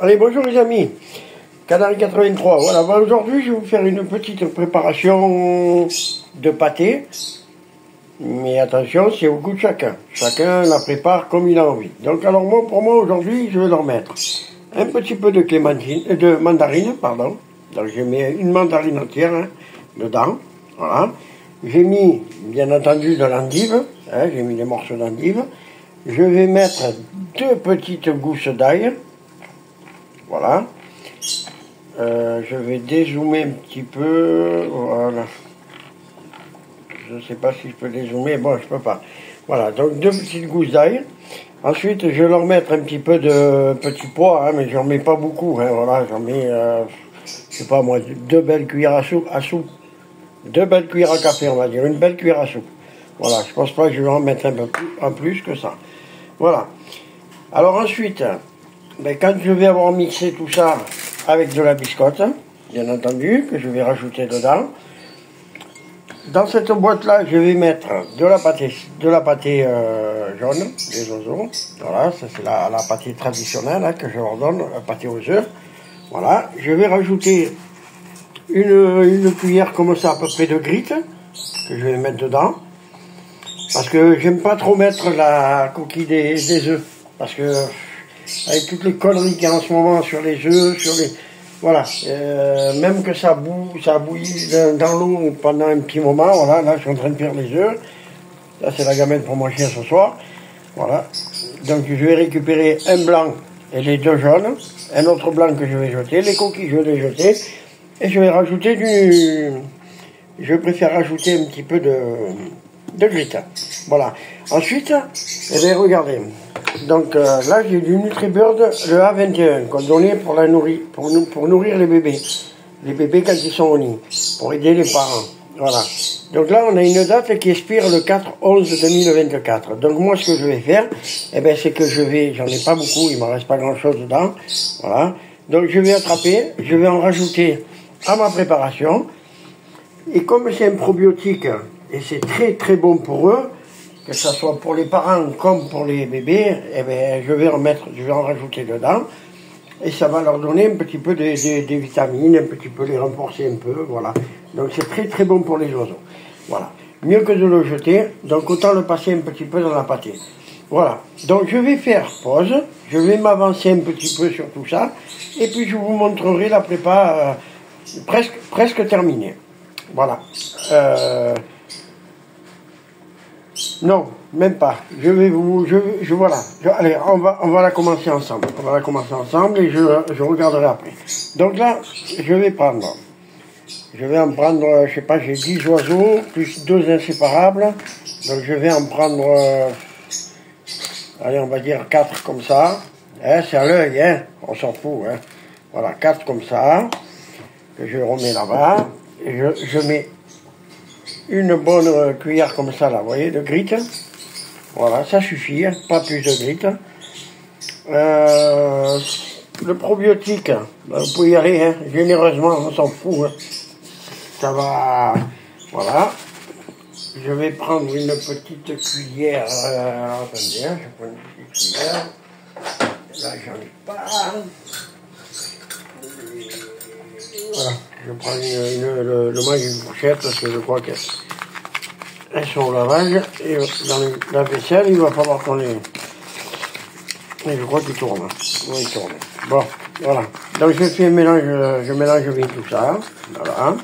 Allez, bonjour les amis, Canary 83. Voilà, aujourd'hui je vais vous faire une petite préparation de pâté. Mais attention, c'est au goût de chacun. Chacun la prépare comme il a envie. Donc alors moi, pour moi aujourd'hui, je vais leur mettre un petit peu de clémentine, de mandarine, pardon. Donc je mets une mandarine entière dedans. Voilà. J'ai mis, bien entendu, de l'endive. J'ai mis des morceaux d'endive. Je vais mettre 2 petites gousses d'ail. Voilà. Je vais dézoomer un petit peu. Voilà. Je ne sais pas si je peux dézoomer. Bon, je peux pas. Voilà. Donc 2 petites gousses d'ail. Ensuite, je vais leur mettre un petit peu de petits pois, mais j'en mets pas beaucoup. Voilà, j'en mets, je sais pas moi, 2 belles cuillères à soupe. 2 belles cuillères à café, on va dire. Une belle cuillère à soupe. Voilà. Je pense pas que je vais en mettre un peu plus que ça. Voilà. Alors ensuite, quand je vais avoir mixé tout ça avec de la biscotte, bien entendu, que je vais rajouter dedans. Dans cette boîte-là, je vais mettre de la pâtée jaune, des oiseaux. Voilà, ça c'est la pâtée traditionnelle que je leur donne, la pâtée aux œufs. Voilà, je vais rajouter une cuillère comme ça à peu près de grite, que je vais mettre dedans. Parce que j'aime pas trop mettre la coquille des œufs. Parce que avec toutes les conneries qu'il y a en ce moment sur les œufs, voilà, même que ça bouillit dans l'eau pendant un petit moment, voilà, là je suis en train de faire les œufs. Là c'est la gamelle pour mon chien ce soir. Voilà. Donc je vais récupérer un blanc et les 2 jaunes, un autre blanc que je vais jeter, les coquilles je vais les jeter, et je vais rajouter je préfère rajouter un petit peu de grite. Voilà. Ensuite, eh bien regardez. Donc là j'ai du Nutribird, le A21 qu'on donnait pour nourrir les bébés. Les bébés quand ils sont au nid, pour aider les parents. Voilà. Donc là on a une date qui expire le 4/11/2024. Donc moi ce que je vais faire, eh ben, c'est que j'en ai pas beaucoup, il ne me reste pas grand chose dedans. Voilà. Donc je vais je vais en rajouter à ma préparation. Et comme c'est un probiotique, et c'est très très bon pour eux, que ce soit pour les parents comme pour les bébés, eh bien, je vais en rajouter dedans. Et ça va leur donner un petit peu des vitamines, un petit peu les renforcer un peu, voilà. Donc c'est très très bon pour les oiseaux. Voilà. Mieux que de le jeter, donc autant le passer un petit peu dans la pâtée. Voilà. Donc je vais faire pause, je vais m'avancer un petit peu sur tout ça, et puis je vous montrerai la prépa presque terminée. Voilà. Non, même pas. Allez, on va la commencer ensemble. On va la commencer ensemble et je regarderai après. Donc là, je vais en prendre, je sais pas, j'ai 10 oiseaux, plus 2 inséparables. Donc je vais en prendre, allez, on va dire 4 comme ça. C'est à l'œil, on s'en fout. Voilà, 4 comme ça, que je remets là-bas. Et je mets une bonne cuillère comme ça, là, vous voyez, de grite. Voilà, ça suffit, pas plus de grite. Le probiotique, vous pouvez y aller, généreusement, on s'en fout. Ça va, voilà. Je vais prendre une petite cuillère, attendez, je prends une petite cuillère. Là, j'en ai pas. Voilà, je prends le moins une fourchette parce que je crois qu'elles sont au lavage et dans la vaisselle, il va falloir qu'on les... Et je crois qu'il tourne. Oui, il tourne. Bon, voilà. Donc je fais un mélange, je mélange bien tout ça. Voilà.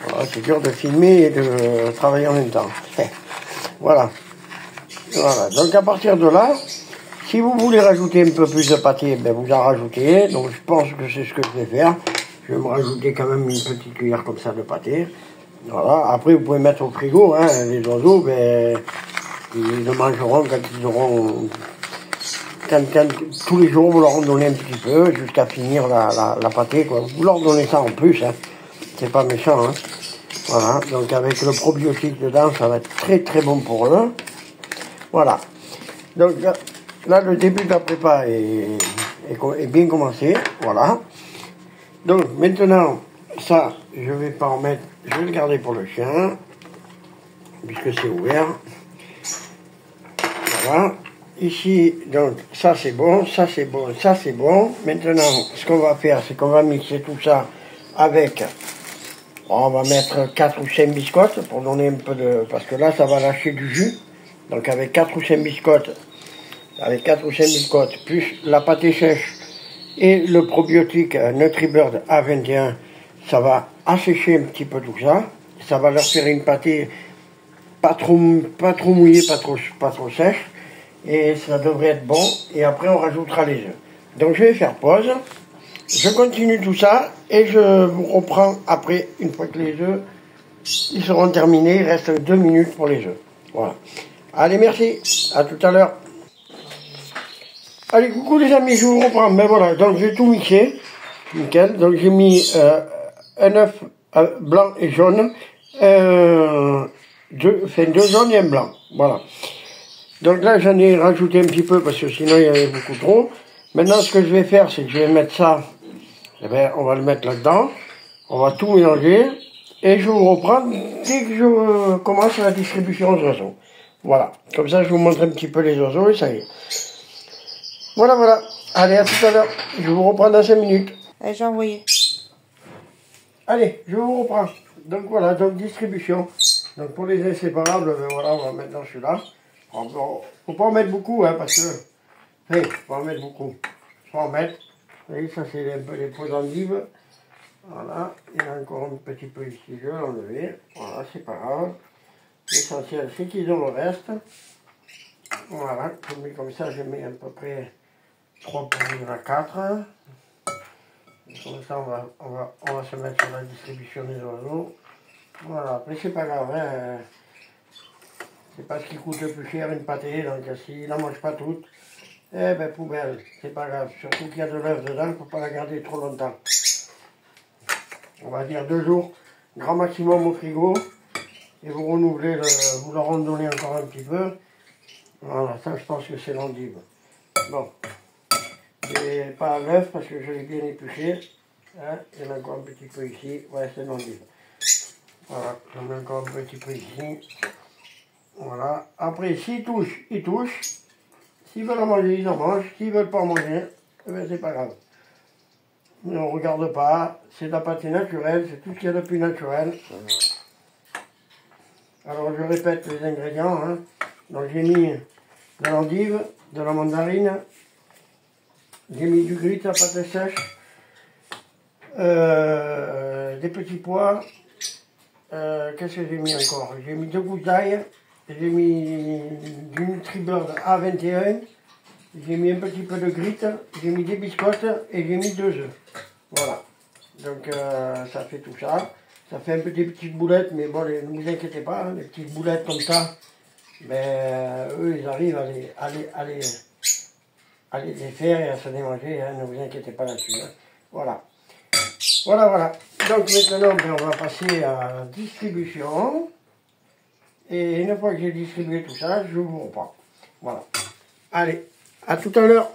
Voilà, c'est dur de filmer et de travailler en même temps. Voilà. Voilà. Donc à partir de là, si vous voulez rajouter un peu plus de pâté, ben vous en rajoutez. Donc je pense que c'est ce que je vais faire. Je vais me rajouter quand même une petite cuillère comme ça de pâté. Voilà. Après vous pouvez mettre au frigo. Les oiseaux, ben ils le mangeront quand ils auront... Quand tous les jours vous leur en donnez un petit peu jusqu'à finir la pâté, quoi. Vous leur donnez ça en plus. C'est pas méchant. Voilà. Donc avec le probiotique dedans, ça va être très très bon pour eux. Voilà. Donc là, le début de la prépa est bien commencé, voilà. Donc maintenant, ça, je vais pas en mettre, je vais le garder pour le chien, puisque c'est ouvert. Voilà. ici, donc ça c'est bon, ça c'est bon, ça c'est bon. Maintenant, ce qu'on va faire, c'est qu'on va mixer tout ça avec, on va mettre 4 ou 5 biscottes pour donner un peu de, parce que là ça va lâcher du jus. Donc avec 4 ou 5 biscottes, plus la pâtée sèche et le probiotique NutriBird A21, ça va assécher un petit peu tout ça. Ça va leur faire une pâtée pas trop mouillée, pas trop sèche. Et ça devrait être bon. Et après, on rajoutera les œufs. Donc, je vais faire pause. Je continue tout ça. Et je vous reprends après, une fois que les œufs ils seront terminés. Il reste 2 minutes pour les œufs. Voilà. Allez, merci. À tout à l'heure. Allez, coucou les amis, je vous reprends. Ben voilà, donc j'ai tout mixé. Nickel. Donc, j'ai mis un œuf blanc et jaune. Deux jaunes et un blanc. Voilà. Donc là, j'en ai rajouté un petit peu parce que sinon, il y avait beaucoup trop. Maintenant, ce que je vais faire, c'est que je vais mettre ça. Eh bien, on va le mettre là-dedans. On va tout mélanger. Et je vous reprends dès que je commence la distribution aux oiseaux. Voilà. Comme ça, je vous montre un petit peu les oiseaux et ça y est. Voilà, voilà. Allez, à tout à l'heure. Je vous reprends dans 5 minutes. Allez, j'ai envoyé. Allez, je vous reprends. Donc voilà, donc distribution. Donc pour les inséparables, ben voilà, on va mettre dans celui-là. Faut pas en mettre beaucoup, hein, parce que... Hey, faut pas en mettre beaucoup. Faut en mettre. Vous voyez, ça c'est un peu les peaux d'endive. Voilà, il y en a encore un petit peu ici, je vais l'enlever. Voilà, c'est pas grave. L'essentiel, c'est qu'ils ont le reste. Voilà, comme ça, je mets à peu près 3 pour venir à 4. Comme ça, on va se mettre sur la distribution des oiseaux. Voilà, après c'est pas grave, hein. C'est pas ce qui coûte le plus cher une pâtée, donc s'il n'en mange pas toute, eh ben poubelle, c'est pas grave. Surtout qu'il y a de l'œuf dedans, il ne faut pas la garder trop longtemps. On va dire 2 jours, grand maximum au frigo, et vous renouvelez, vous leur en donnez encore un petit peu. Voilà, ça je pense que c'est l'endive. Bon, et pas à l'œuf parce que je l'ai bien épluché. Hein. Il y en a encore un petit peu ici, ouais c'est l'endive. Voilà, j'en mets encore un petit peu ici. Voilà. Après, s'ils touchent, ils touchent. S'ils veulent en manger, ils en mangent. S'ils veulent pas en manger, eh ben, c'est pas grave. Mais on regarde pas. C'est de la pâtée naturelle. C'est tout ce qu'il y a de plus naturel. Alors, je répète les ingrédients. Hein. Donc, j'ai mis de l'endive, de la mandarine. J'ai mis du grit à pâte sèche. Des petits pois. Qu'est-ce que j'ai mis encore? J'ai mis 2 gousses d'ail, j'ai mis du NutriBird A21, j'ai mis un petit peu de grit, j'ai mis des biscottes et j'ai mis 2 œufs. Voilà. Donc ça fait tout ça. Ça fait un peu des petites boulettes, mais bon, ne vous inquiétez pas, hein, les petites boulettes comme ça, ben, eux ils arrivent à les faire et à se démanger, hein, ne vous inquiétez pas là-dessus. Hein. Voilà. Voilà, voilà. Donc maintenant, ben, on va passer à la distribution. Et une fois que j'ai distribué tout ça, je vous reprends. Voilà. Allez, à tout à l'heure.